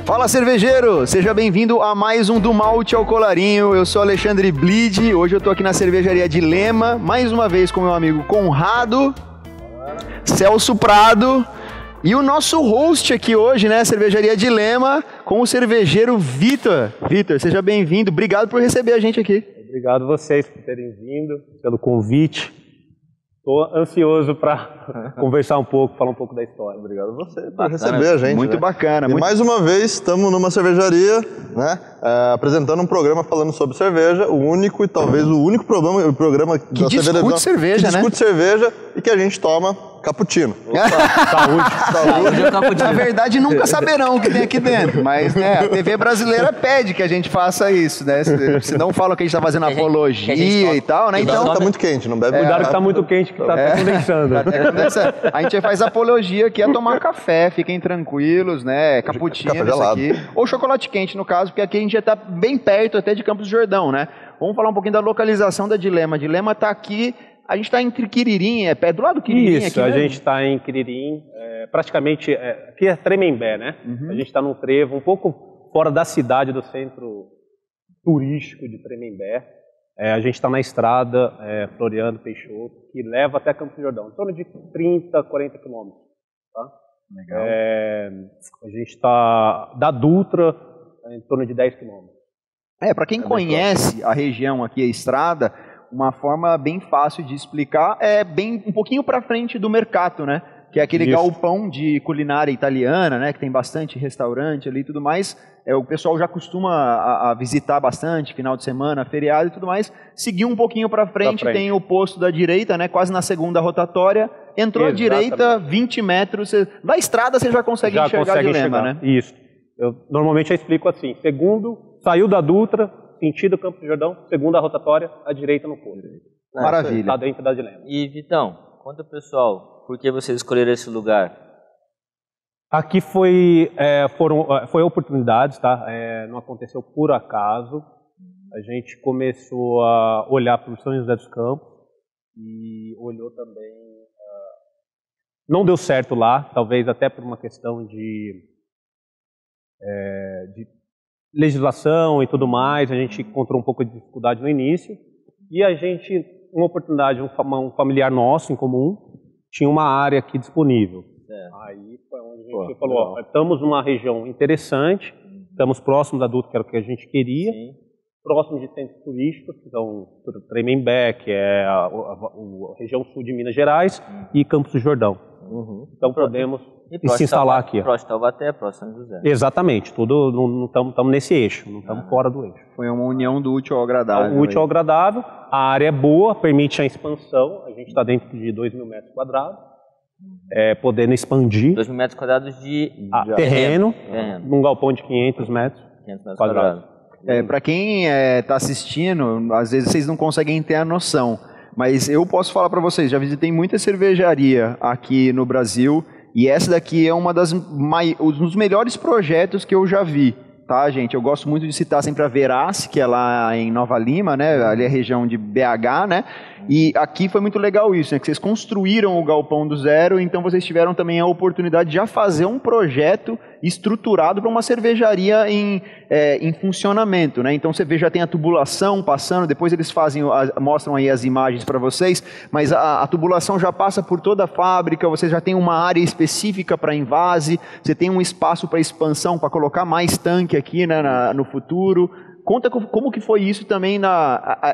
Fala, cervejeiro! Seja bem-vindo a mais um Do Malte ao Colarinho. Eu sou Alexandre Blide. Hoje eu tô aqui na cervejaria Dilema, mais uma vez com meu amigo Conrado, Celso Prado e o nosso host aqui hoje, né? Cervejaria Dilema, com o cervejeiro Vitor. Vitor, seja bem-vindo. Obrigado por receber a gente aqui. Obrigado a vocês por terem vindo, pelo convite. Estou ansioso para conversar um pouco, falar um pouco da história. Obrigado a você por receber a gente. Muito né? bacana. E mais uma vez, estamos numa cervejaria, né, apresentando um programa falando sobre cerveja, o único e talvez o único programa que discute cerveja, que né? discute cerveja e que a gente toma cappuccino. Saúde. Na verdade, nunca saberão o que tem aqui dentro, mas né, a TV brasileira pede que a gente faça isso, né? Se não falam que a gente está fazendo apologia e tal, né? Então, tá muito quente, não bebe. Cuidado que tá muito quente, que tá condensando. A gente faz apologia aqui a tomar café, fiquem tranquilos, né? Cappuccino, café isso gelado. aqui. Ou chocolate quente, no caso, porque aqui a gente já tá bem perto até de Campos do Jordão, né? Vamos falar um pouquinho da localização da Dilema. A Dilema tá aqui, a gente tá entre Quiririm, é do lado do Quiririm. Isso, aqui a mesmo? gente está em Quiririm, praticamente, aqui é Tremembé, né? A gente está num trevo um pouco fora da cidade, do centro turístico de Tremembé. A gente está na estrada Floriano Peixoto, que leva até Campos do Jordão, em torno de 30, 40 quilômetros. Tá? Legal. A gente está da Dutra, em torno de 10 quilômetros. Para quem conhece a região aqui, a estrada, uma forma bem fácil de explicar é bem um pouquinho para frente do Mercato, né? Que é aquele galpão de culinária italiana, né? Que tem bastante restaurante ali e tudo mais. O pessoal já costuma a visitar bastante, final de semana, feriado e tudo mais. Seguir um pouquinho para frente, tem o posto da direita, né? Quase na segunda rotatória. Entrou à direita, 20 metros. Da estrada você já consegue enxergar a Dilema, né? Isso. Eu normalmente explico assim. Saiu da Dutra, sentido Campos do Jordão, segunda rotatória, à direita no posto. Maravilha. Está dentro da Dilema. E Vitão, conta pessoal, por que vocês escolheram esse lugar? Aqui foi oportunidades, tá? Não aconteceu por acaso. A gente começou a olhar para o São José dos Campos e olhou também. Não deu certo lá, talvez até por uma questão de legislação e tudo mais. A gente encontrou um pouco de dificuldade no início e a gente, uma oportunidade, um familiar nosso em comum tinha uma área aqui disponível. Aí foi onde a gente falou, estamos numa região interessante, estamos próximos da Dutra, que era o que a gente queria, próximo de centros turísticos, então Tremembé, que é a região sul de Minas Gerais, e Campos do Jordão. Então podemos se instalar aqui. Próximo Taubaté, próximo São José. Exatamente, não estamos nesse eixo, não estamos fora do eixo. Foi uma união do útil ao agradável. O útil ao agradável, a área é boa, permite a expansão, a gente está dentro de 2.000 metros quadrados, podendo expandir 2.000 metros quadrados de terreno, num galpão de 500 metros, 500 metros quadrados. Para quem está assistindo, às vezes vocês não conseguem ter a noção, mas eu posso falar para vocês, já visitei muita cervejaria aqui no Brasil e essa daqui é um dos melhores projetos que eu já vi. Tá, gente? Eu gosto muito de citar sempre a Verace, que é lá em Nova Lima, né? Ali é a região de BH, né? E aqui foi muito legal isso, né? Que vocês construíram o galpão do zero, então vocês tiveram também a oportunidade de já fazer um projeto estruturado para uma cervejaria em funcionamento, né? Então você vê, já tem a tubulação passando, depois eles mostram aí as imagens para vocês, mas a tubulação já passa por toda a fábrica, você já tem uma área específica para envase, você tem um espaço para expansão, para colocar mais tanque aqui, né, no futuro. Conta como que foi isso também,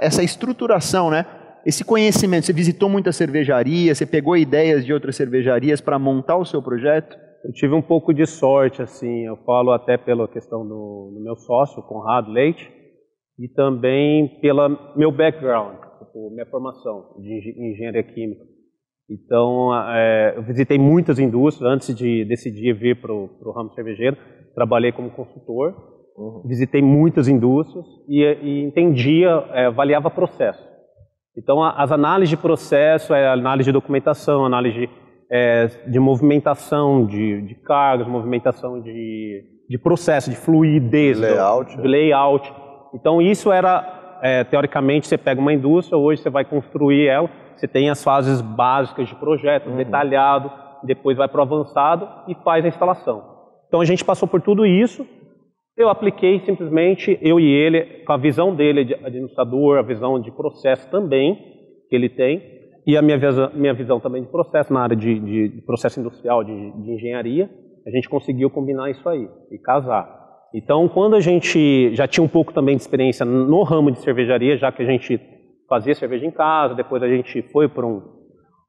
essa estruturação, né? Esse conhecimento, você visitou muita cervejaria, você pegou ideias de outras cervejarias para montar o seu projeto? Eu tive um pouco de sorte, assim, eu falo até pela questão do meu sócio, Conrado Leite, e também pela meu background, minha formação de engenharia química. Então, eu visitei muitas indústrias antes de decidir vir para o ramo cervejeiro, trabalhei como consultor, visitei muitas indústrias e entendia, avaliava processo. Então, as análises de processo, análise de documentação, análise de movimentação de cargas, movimentação de processo, de fluidez, de layout. Então, isso era, teoricamente, você pega uma indústria, hoje você vai construir ela, você tem as fases básicas de projeto, detalhado, depois vai para o avançado e faz a instalação. Então, a gente passou por tudo isso Eu apliquei simplesmente, eu e ele, com a visão dele de administrador, a visão de processo também, que ele tem, e a minha visão também de processo, na área de processo industrial, de engenharia, a gente conseguiu combinar isso aí e casar. Então, quando a gente já tinha um pouco também de experiência no ramo de cervejaria, já que a gente fazia cerveja em casa, depois a gente foi para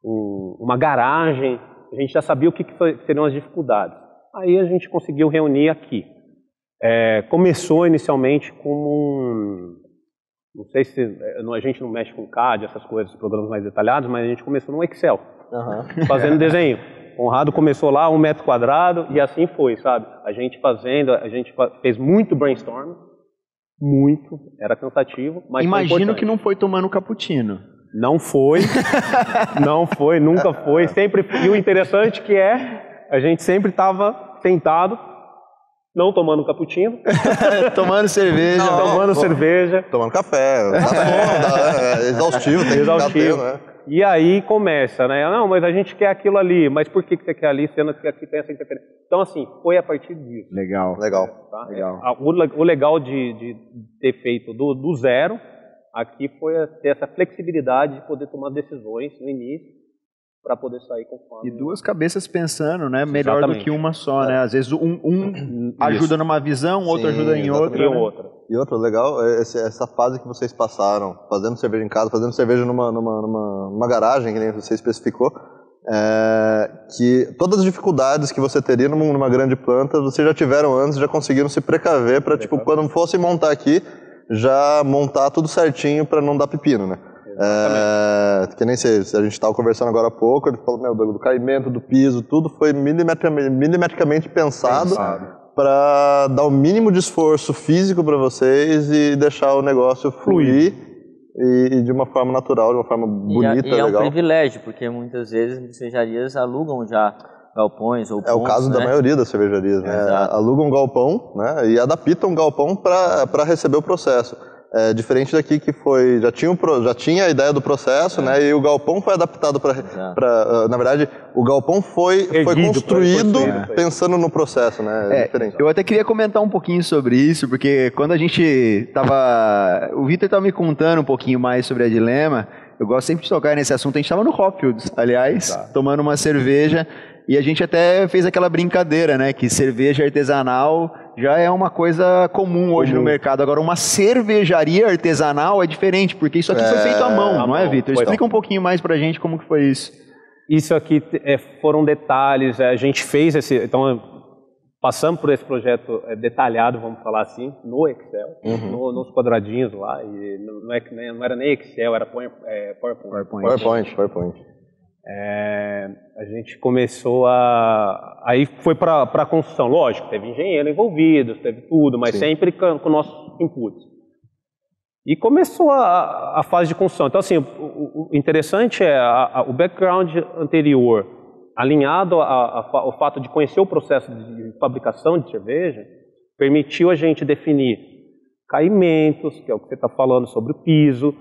uma garagem, a gente já sabia o que seriam as dificuldades. Aí a gente conseguiu reunir aqui. Começou inicialmente com não sei se a gente não mexe com CAD, essas coisas, programas mais detalhados, mas a gente começou no Excel, fazendo desenho. Conrado começou lá, 1 metro quadrado, e assim foi, sabe? A gente fez muito brainstorm, muito, era cansativo, mas imagino que não foi tomando cappuccino. Não foi, não foi, nunca foi, sempre. E o interessante que a gente sempre estava sentado, não tomando cappuccino. Tomando cerveja. Cerveja. Tomando café. Exaustivo, tem que ficar tendo, né? E aí começa, né? Não, mas a gente quer aquilo ali. Mas por que você quer ali, sendo que aqui tem essa interferência? Então, assim, foi a partir disso. Legal. Tá? Legal. O legal de ter feito do zero, aqui foi ter essa flexibilidade de poder tomar decisões no início, para poder sair conforme. E duas cabeças pensando, né? Melhor do que uma só, né? Às vezes um ajuda numa visão, outro ajuda em outra. E outra, legal, essa fase que vocês passaram, fazendo cerveja em casa, fazendo cerveja numa garagem, que nem você especificou, que todas as dificuldades que você teria numa grande planta, vocês já tiveram antes, já conseguiram se precaver para, tipo, quando fosse montar aqui, já montar tudo certinho para não dar pepino, né? Que nem se a gente estava conversando agora há pouco, ele falou, do caimento, do piso, tudo foi milimetricamente pensado para dar o mínimo de esforço físico para vocês e deixar o negócio fluir e de uma forma natural, de uma forma bonita, legal. E é um privilégio, porque muitas vezes as cervejarias alugam já galpões ou pontos, o caso da maioria das cervejarias, né? Alugam um galpão, né? E adaptam um galpão para receber o processo. Diferente daqui que já tinha a ideia do processo, né? E o galpão foi adaptado na verdade, o galpão foi construído pensando no processo, né? Diferente. Eu até queria comentar um pouquinho sobre isso, porque quando a gente o Vitor estava me contando um pouquinho mais sobre a Dilema, eu gosto sempre de tocar nesse assunto. A gente estava no Hopfields, aliás, tomando uma cerveja, e a gente até fez aquela brincadeira, né? Que cerveja artesanal já é uma coisa comum hoje no mercado. Agora, uma cervejaria artesanal é diferente, porque isso aqui foi feito à mão, não é, Vitor? Explica um pouquinho mais pra gente como que foi isso. Isso aqui foram detalhes, a gente fez então passamos por esse projeto detalhado, vamos falar assim, no Excel, nos quadradinhos lá, e não era nem Excel, era PowerPoint. A gente começou aí foi para a construção, lógico, teve engenheiro envolvido, teve tudo, mas sempre com nossos inputs. E começou a fase de construção. Então, assim, o interessante o background anterior, alinhado ao fato de conhecer o processo de fabricação de cerveja, permitiu a gente definir caimentos, que é o que você está falando sobre o piso,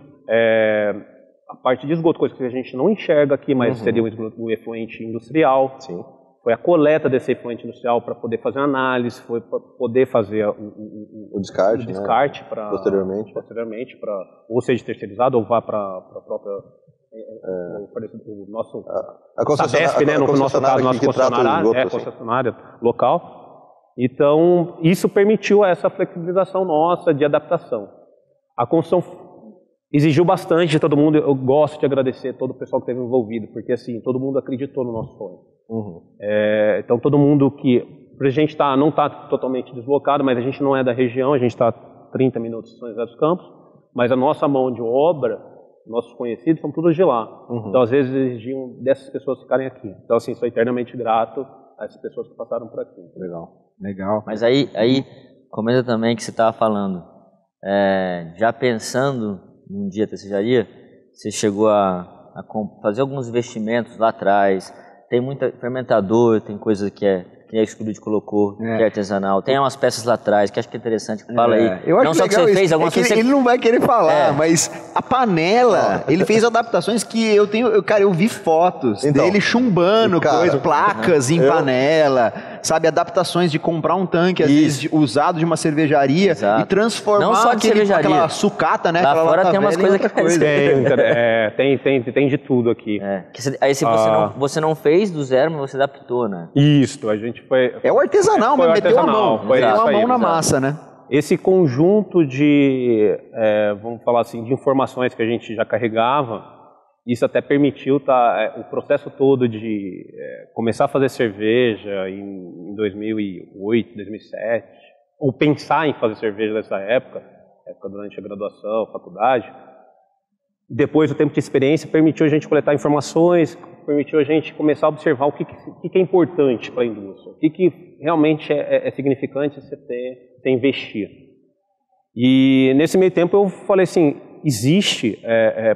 a parte de esgoto, coisa que a gente não enxerga aqui, mas seria o efluente industrial. Sim. Foi a coleta desse efluente industrial para poder fazer análise, foi para poder fazer o descarte, né? posteriormente para ou seja terceirizado ou vá para a própria o nosso Sabesp, né? No nosso caso, nosso concessionária local. Então, isso permitiu essa flexibilização nossa de adaptação. A construção exigiu bastante de todo mundo. Eu gosto de agradecer todo o pessoal que esteve envolvido, porque assim, todo mundo acreditou no nosso sonho. Então todo mundo a gente não está totalmente deslocado, mas a gente não é da região, a gente está a 30 minutos de São José dos Campos, mas a nossa mão de obra, nossos conhecidos são todos de lá. Então às vezes exigiam dessas pessoas ficarem aqui. Então assim, sou eternamente grato a essas pessoas que passaram por aqui. Legal. Mas aí comenta também que você estava falando, já pensando num dia da cervejaria, você chegou a fazer alguns investimentos lá atrás, tem muito fermentador, tem coisa que a Scrooge colocou, que é artesanal, tem umas peças lá atrás que acho que é interessante, fala aí. Eu acho não só que você fez algumas coisas. Ele não vai querer falar, mas a panela, ele fez adaptações que eu vi fotos dele chumbando placas em panela. sabe, adaptações de comprar um tanque, às vezes usado de uma cervejaria e transformar não só de aquela sucata, né? Lá fora tem umas coisas que coisa. Tem de tudo aqui. Aí se você não fez do zero, mas você adaptou, né? Isso, a gente foi... É o artesanal, mas meteu a mão. Meteu a mão na massa, né? Esse conjunto de, vamos falar assim, de informações que a gente já carregava, isso até permitiu o processo todo de começar a fazer cerveja em 2008, 2007, ou pensar em fazer cerveja nessa época durante a graduação, faculdade. Depois, o tempo de experiência permitiu a gente coletar informações, permitiu a gente começar a observar o que é importante para a indústria, o que realmente é significante você investir. E nesse meio tempo eu falei assim, existe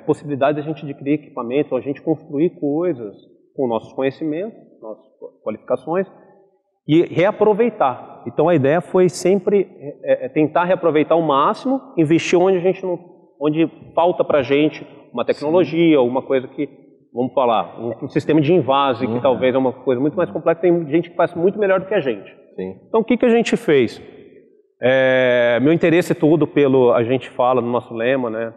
possibilidade de a gente adquirir equipamento, a gente construir coisas com nossos conhecimentos, nossas qualificações e reaproveitar. Então a ideia foi sempre tentar reaproveitar ao máximo, investir onde falta para a gente uma tecnologia, alguma coisa que, vamos falar, um sistema de invase, que talvez é uma coisa muito mais complexa, tem gente que faz muito melhor do que a gente. Sim. Então o que a gente fez? Meu interesse todo a gente fala no nosso lema, né,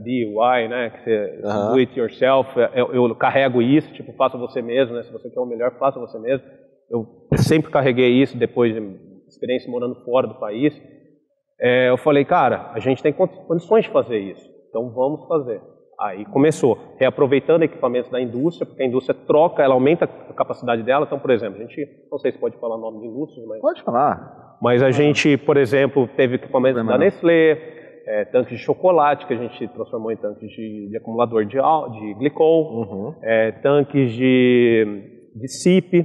DIY, né, que você do it yourself, eu carrego isso, tipo, faça você mesmo, né, se você quer o melhor, faça você mesmo. Eu sempre carreguei isso depois de experiência morando fora do país. Eu falei, cara, a gente tem condições de fazer isso, então vamos fazer. Aí começou, reaproveitando equipamentos da indústria, porque a indústria troca, ela aumenta a capacidade dela. Então, por exemplo, a gente, não sei se pode falar o nome de indústria, mas... Pode falar. Mas a gente, por exemplo, teve equipamentos da Nestlé, tanques de chocolate, que a gente transformou em tanques de acumulador de glicol, tanques de SIP,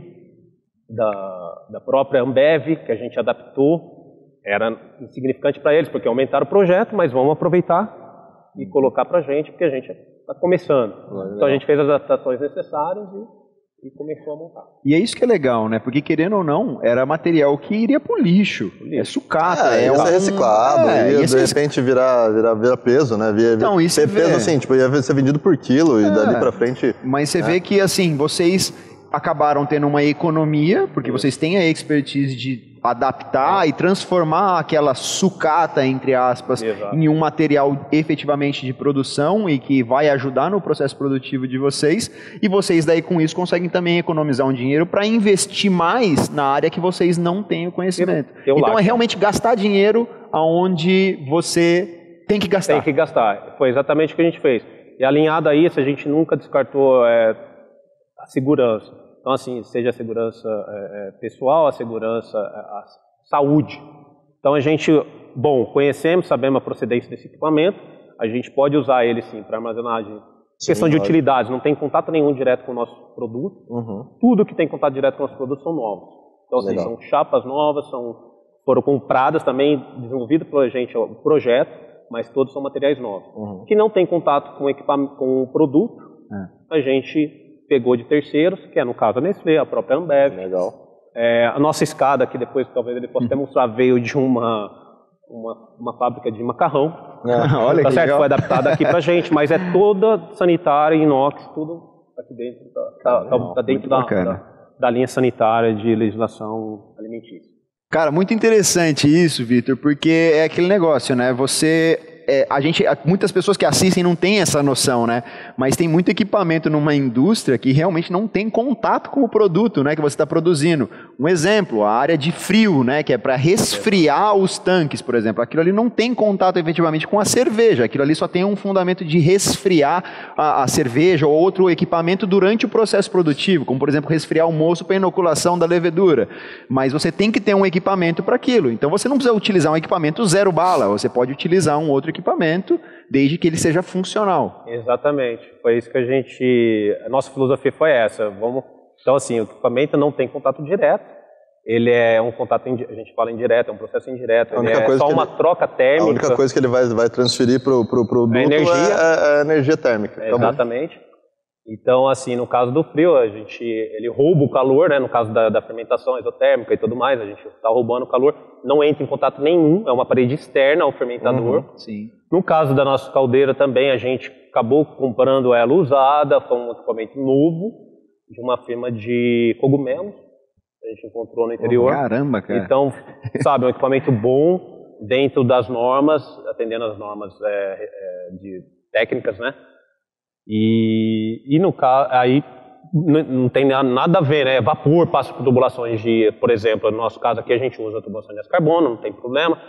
da própria Ambev, que a gente adaptou. Era insignificante para eles, porque aumentaram o projeto, mas vamos aproveitar e colocar para a gente, porque a gente está começando. Então a gente fez as adaptações necessárias e começou a montar. E é isso que é legal, né? Porque querendo ou não, era material que iria pro lixo. É sucata. Ia ser reciclado, ia de repente virar peso, né? Então, isso ser peso assim, tipo, ia ser vendido por quilo e dali para frente... Mas você vê que, assim, vocês acabaram tendo uma economia, porque vocês têm a expertise de adaptar e transformar aquela sucata, entre aspas, em um material efetivamente de produção e que vai ajudar no processo produtivo de vocês, e vocês daí com isso conseguem também economizar um dinheiro para investir mais na área que vocês não têm o conhecimento. Então é realmente gastar dinheiro aonde você tem que gastar. Tem que gastar, foi exatamente o que a gente fez. E alinhado a isso, a gente nunca descartou a segurança. Então, assim, seja a segurança pessoal, a segurança, a saúde. Então, a gente, conhecemos, sabemos a procedência desse equipamento, a gente pode usar ele, sim, para armazenagem. Questão de utilidades, não tem contato nenhum direto com o nosso produto. Tudo que tem contato direto com o nosso produto são novos. Então, assim, são chapas novas, foram compradas também, desenvolvidas pela gente, o projeto, mas todos são materiais novos. Que não tem contato com o produto, a gente pegou de terceiros, que é no caso a Nestlé, a própria Ambev. Legal. A nossa escada, que depois talvez ele possa até mostrar, veio de uma fábrica de macarrão. Olha tá que certo? legal. Foi adaptada aqui pra gente, mas é toda sanitária, inox, tudo aqui dentro, tá dentro da linha sanitária de legislação alimentícia. Cara, muito interessante isso, Vitor, porque é aquele negócio, né? Muitas pessoas que assistem não têm essa noção, né? Mas tem muito equipamento numa indústria que realmente não tem contato com o produto, né, que você está produzindo. Um exemplo, a área de frio, né, que é para resfriar os tanques, por exemplo. Aquilo ali não tem contato efetivamente com a cerveja. Aquilo ali só tem um fundamento de resfriar a cerveja ou outro equipamento durante o processo produtivo, como, por exemplo, resfriar o moço para inoculação da levedura. Mas você tem que ter um equipamento para aquilo. Então você não precisa utilizar um equipamento zero bala, você pode utilizar um outro equipamento, desde que ele seja funcional. Exatamente, foi isso que a nossa filosofia foi essa. Então assim, o equipamento não tem contato direto, ele é um contato, a gente fala indireto, é um processo indireto, ele é só uma troca térmica. A única coisa que ele vai transferir para o produto é a energia térmica. Exatamente. Então, assim, no caso do frio, ele rouba o calor, né? No caso da fermentação exotérmica e tudo mais, a gente está roubando o calor, não entra em contato nenhum, é uma parede externa ao fermentador. Sim. No caso da nossa caldeira também, a gente acabou comprando ela usada, foi um equipamento novo, de uma firma de cogumelos, a gente encontrou no interior. Caramba, cara. Então, sabe, um equipamento bom, dentro das normas, atendendo as normas de técnicas, né? E no caso, aí não tem nada a ver, né? Vapor passa por tubulações de, por exemplo, no nosso caso aqui a gente usa tubulação de aço carbono, não tem problema.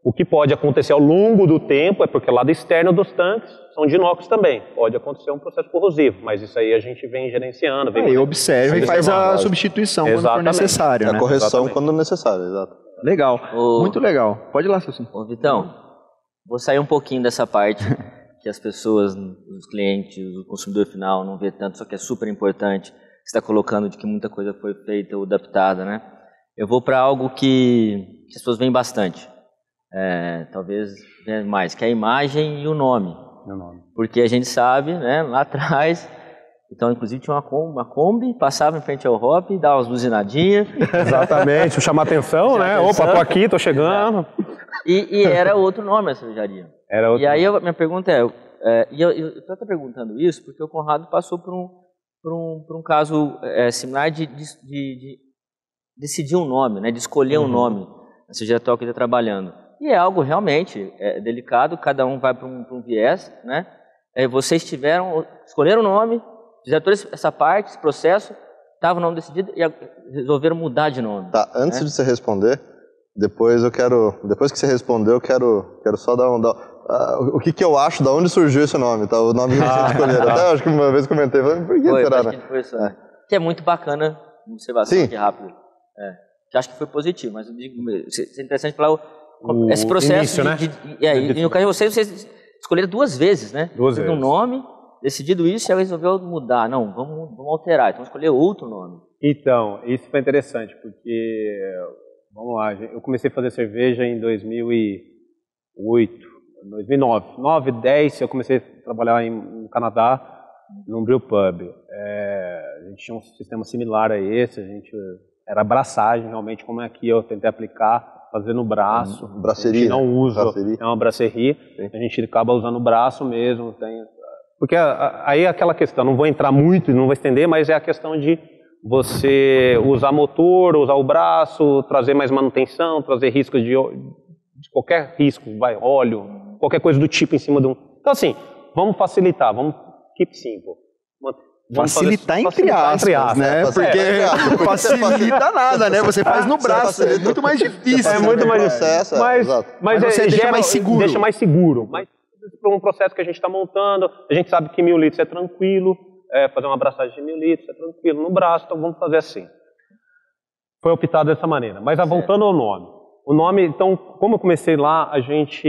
O que pode acontecer ao longo do tempo é porque o lado externo dos tanques são de inox também. Pode acontecer um processo corrosivo, mas isso aí a gente vem gerenciando. Aí observa e faz a substituição quando for necessário, né? A correção quando necessário, exato. Legal, muito legal. Pode ir lá, Celso. Ô, Vitão, vou sair um pouquinho dessa parte que as pessoas, os clientes, o consumidor final não vê tanto, só que é super importante. Você está colocando de que muita coisa foi feita ou adaptada, né? Eu vou para algo que as pessoas veem bastante. Talvez mais, que é a imagem e o nome. Porque a gente sabe, né, lá atrás, então inclusive tinha uma Kombi, passava em frente ao Hop, dava umas buzinadinhas. Exatamente, chamar atenção, né? Opa, tô aqui, tô chegando. E era outro nome a cervejaria. Era outro e aí minha pergunta eu estou perguntando isso porque o Conrado passou por um caso similar de decidir um nome, né, de escolher um nome na cervejaria atual que ele está trabalhando. E é algo realmente delicado, cada um vai para um viés, né? Vocês escolheram o nome, fizeram toda essa parte, esse processo, estava o nome decidido e resolveram mudar de nome. Tá, antes de você responder, depois que você responder, eu quero só dar o que eu acho, da onde surgiu esse nome, tá? O nome que vocês escolheram. Até acho que uma vez comentei, falei, por que será, né? Que é muito bacana, uma observação aqui rápida. Que acho que foi positivo, mas eu digo, é interessante falar esse processo início, e no caso de vocês escolheram 2 vezes, né? Duas vezes. Um nome, decidido isso, e aí resolveu mudar. Não, vamos alterar, então escolher outro nome. Então, isso foi interessante, porque, vamos lá, eu comecei a fazer cerveja em 2008, 2009. 9, 10, eu comecei a trabalhar no Canadá, num brew pub. A gente tinha um sistema similar a esse, era abraçagem, realmente, como é que eu tentei aplicar, fazer no braço. Brasserie, a gente não usa, brasserie. é uma brasserie, a gente acaba usando o braço mesmo. Porque aí é aquela questão, não vou entrar muito, não vou estender, mas é a questão de você usar motor, usar o braço, trazer mais manutenção, trazer riscos de qualquer risco, óleo, qualquer coisa do tipo em cima de um... Então assim, vamos facilitar, vamos keep simple. Facilitar entre aspas, né? Porque não facilita nada, né? Você faz no braço, é muito mais difícil. É muito mais difícil. Mas você deixa mais seguro. Deixa mais seguro. Mas para um processo que a gente está montando, a gente sabe que 1000 litros é tranquilo, fazer uma abraçagem de 1000 litros é tranquilo no braço, então vamos fazer assim. Foi optado dessa maneira. Mas voltando ao nome. O nome, então, como eu comecei lá, a gente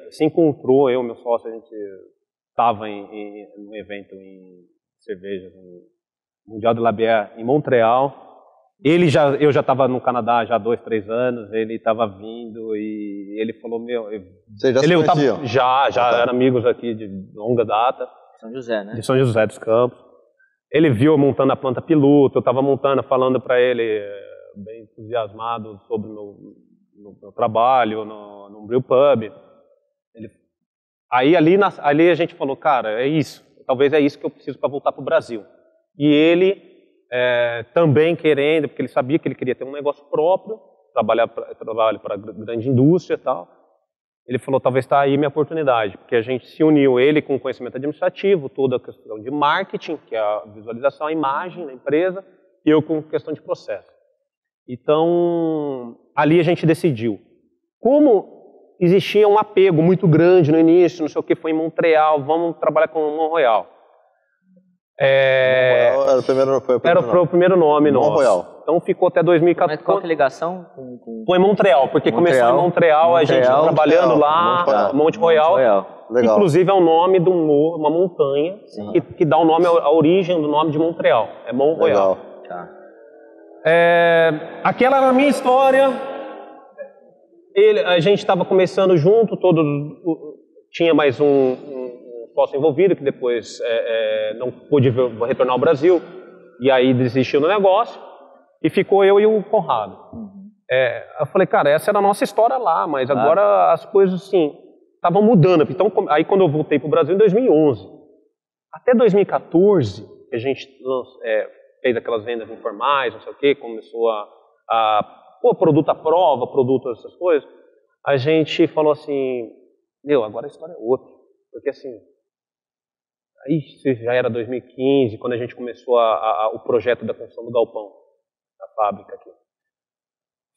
se encontrou, eu e meu sócio, a gente estava em um evento em cervejas, no Mundial de la Bière em Montreal. Eu já estava no Canadá já há 2, 3 anos, ele estava vindo e ele falou, Vocês já se conheciam? Já eram amigos aqui de longa data. São José, né? De São José dos Campos. Ele viu eu montando a planta piloto, eu estava montando, falando para ele, bem entusiasmado sobre o meu trabalho no brew pub. Aí ali a gente falou, cara, é isso. Talvez é isso que eu preciso para voltar para o Brasil. E ele também querendo, porque ele sabia que ele queria ter um negócio próprio, trabalho para grande indústria e tal. Ele falou, talvez está aí minha oportunidade, porque a gente se uniu, ele com conhecimento administrativo, toda a questão de marketing, que é a visualização, a imagem da empresa, e eu com questão de processo. Então, ali a gente decidiu. Como existia um apego muito grande no início, não sei o que, foi em Montreal, vamos trabalhar com o Mont-Royal. Era o primeiro nome nosso. Mont-Royal. Então ficou até 2014. Mas qual que é a ligação? Foi Montreal, porque começou em Montreal, a gente trabalhando lá, Mont-Royal. Inclusive é o nome de uma montanha que dá o nome, a origem do nome de Montreal. É Mont-Royal. Tá. Aquela era a minha história. A gente estava começando junto, tinha mais um sócio envolvido, que depois não pôde retornar ao Brasil, e aí desistiu do negócio, e ficou eu e o Conrado. Eu falei, cara, essa era a nossa história lá, mas agora as coisas, assim, estavam mudando. Então, aí quando eu voltei para o Brasil, em 2011, até 2014, a gente fez aquelas vendas informais, não sei o quê, começou a pôr produto à prova, produto, essas coisas, a gente falou assim, agora a história é outra. Porque assim, aí já era 2015, quando a gente começou o projeto da construção do galpão, da fábrica aqui.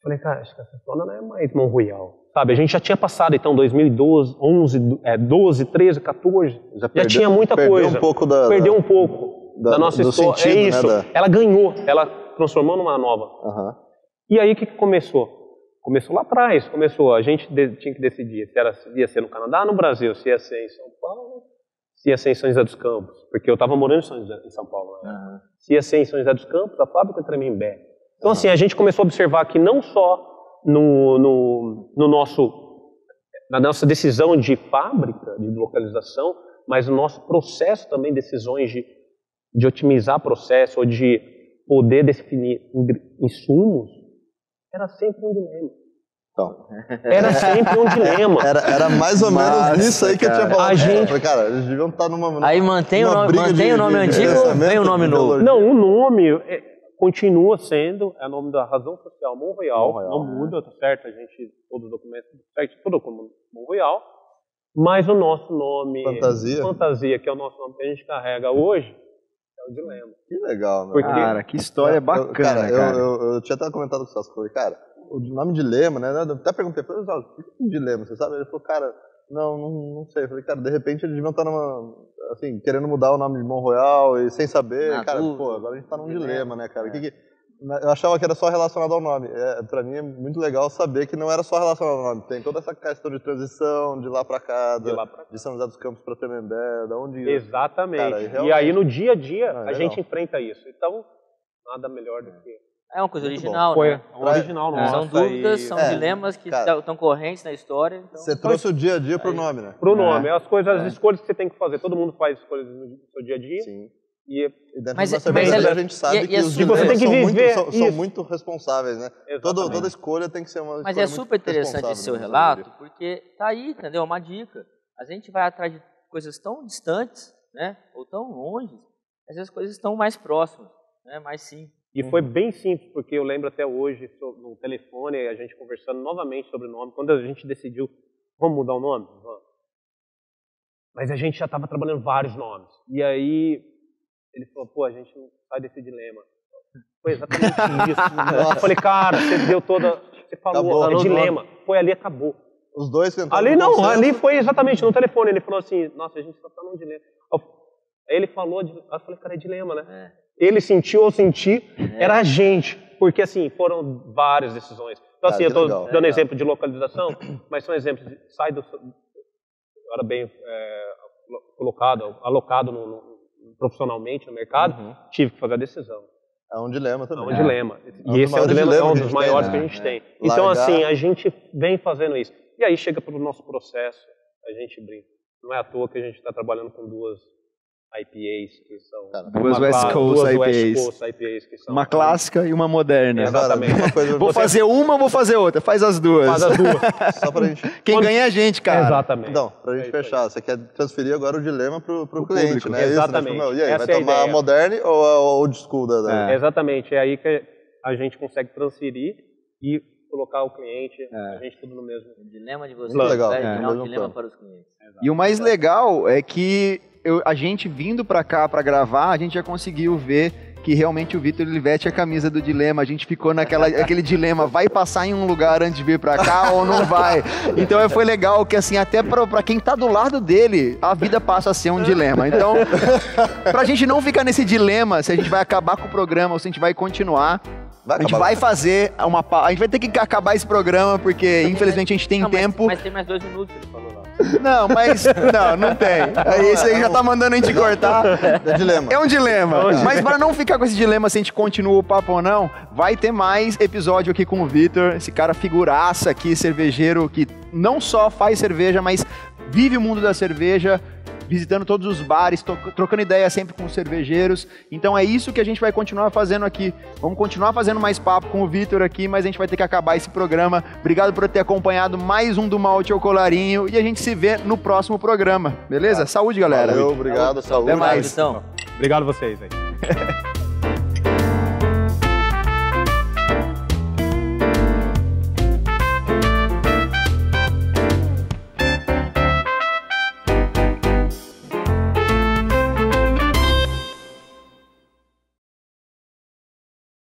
Falei, cara, acho que essa zona não é mais Mont Royal. Sabe, a gente já tinha passado, então, 2012, 12, 13, 14, já tinha muita coisa. Perdeu um pouco da nossa história. Sentido, é isso, né, ela ganhou, ela transformou numa nova. E aí o que começou? Começou lá atrás, a gente tinha que decidir se ia ser no Canadá, no Brasil, se ia ser em São Paulo, se ia ser em São José dos Campos, porque eu estava morando em São Paulo, né? Se ia ser em São José dos Campos, a fábrica em Tremembé. Então assim, a gente começou a observar que não só na nossa decisão de fábrica, de localização, mas no nosso processo também, decisões de otimizar processo ou de poder definir insumos, era sempre um dilema. Então. Era sempre um dilema. Era mais ou menos isso aí que eu tinha falado. Cara, eles deviam estar numa aí mantém o nome antigo ou vem o nome novo? Não, o nome continua sendo, é o nome da razão social Mont Royal, não muda, tá certo? A gente, todos os documentos, certo? Tudo como Mont Royal, mas o nosso nome Fantasia, que é o nosso nome que a gente carrega hoje, é o dilema. Que legal, meu. Porque, cara, que história bacana, cara. Eu tinha até comentado com o Celso, falei, cara, o nome dilema, né? Eu até perguntei, o que é um dilema, você sabe? Ele falou, cara, não sei. Eu falei, cara, de repente eles deviam estar assim, querendo mudar o nome de Mont Royal e sem saber, cara, agora a gente tá num dilema, né, cara? Eu achava que era só relacionado ao nome. Pra mim é muito legal saber que não era só relacionado ao nome. Tem toda essa questão de transição, de lá pra cá, de São José dos Campos pra Tremembé, da onde... Exatamente. Cara, e aí no dia a dia a gente enfrenta isso. Então, nada melhor do que... É uma coisa original, né? É original, não. São dúvidas, são dilemas que estão correntes na história. Então... Você trouxe o dia a dia pro nome, né? Pro nome. As escolhas que você tem que fazer. Todo mundo faz escolhas no seu dia a dia. Sim. E dentro da cerveja a gente sabe que os dilemas são muito responsáveis, né? Toda escolha tem que ser uma escolha. Mas é super interessante esse seu relato, porque tá aí, entendeu? Uma dica. A gente vai atrás de coisas tão distantes, né? Ou tão longe, às vezes as coisas estão mais próximas, né? Mais simples. E foi bem simples, porque eu lembro até hoje, no telefone, a gente conversando novamente sobre o nome, quando a gente decidiu, vamos mudar o nome? Vamos. Mas a gente já estava trabalhando vários nomes. E aí, ele falou, a gente não sai desse dilema. Foi exatamente isso. Eu falei, cara, você deu toda... Você falou, acabou, dilema. Foi ali, acabou. Os dois tentaram... Ali foi exatamente no telefone. Ele falou assim, nossa, a gente só está num dilema. Aí ele falou, eu falei, cara, é dilema, né? Ele sentiu ou senti, era a gente. Porque, assim, foram várias decisões. Então, assim, eu estou dando exemplo de localização, mas são exemplos de era bem alocado profissionalmente no mercado, tive que fazer a decisão. É um dilema também. É um dilema. E esse é um dos maiores que a gente tem. Então, assim, a gente vem fazendo isso. E aí chega para o nosso processo, a gente brinca. Não é à toa que a gente está trabalhando com duas IPAs, que são... Duas West Coast IPAs. Que são uma clássica e uma moderna. Exatamente. Vou fazer uma ou vou fazer outra? Faz as duas. Faz as duas. Só pra gente... Quem ganha é a gente, cara. Exatamente. Então, pra gente fechar, você quer transferir agora o dilema pro cliente, público, né? Exatamente. Isso, né? E aí, vai tomar a modern ou a old school da... Exatamente. É aí que a gente consegue transferir e colocar o cliente, a gente tudo no mesmo... O dilema de vocês legal. Um dilema para os clientes. E o mais legal é que a gente vindo pra cá pra gravar, a gente já conseguiu ver que realmente o Vitor ele veste a camisa do dilema. A gente ficou aquele dilema, vai passar em um lugar antes de vir pra cá ou não vai? Então foi legal que assim, até pra quem tá do lado dele, a vida passa a ser um dilema. Então, pra gente não ficar nesse dilema, se a gente vai acabar com o programa ou se a gente vai continuar, a gente vai fazer a gente vai ter que acabar esse programa, porque infelizmente a gente tem tempo. Mas tem mais 2 minutos, ele falou lá. Não, mas não tem. Aí esse aí já tá mandando a gente cortar. É dilema. É um dilema. Mas para não ficar com esse dilema se a gente continua o papo ou não, vai ter mais episódio aqui com o Vitor, esse cara figuraça aqui, cervejeiro que não só faz cerveja, mas vive o mundo da cerveja, visitando todos os bares, trocando ideia sempre com os cervejeiros. Então é isso que a gente vai continuar fazendo aqui. Vamos continuar fazendo mais papo com o Vitor aqui, mas a gente vai ter que acabar esse programa. Obrigado por ter acompanhado mais um do Malte ao Colarinho e a gente se vê no próximo programa. Beleza? Saúde, galera. Valeu, obrigado, saúde. Até mais. Obrigado a vocês aí.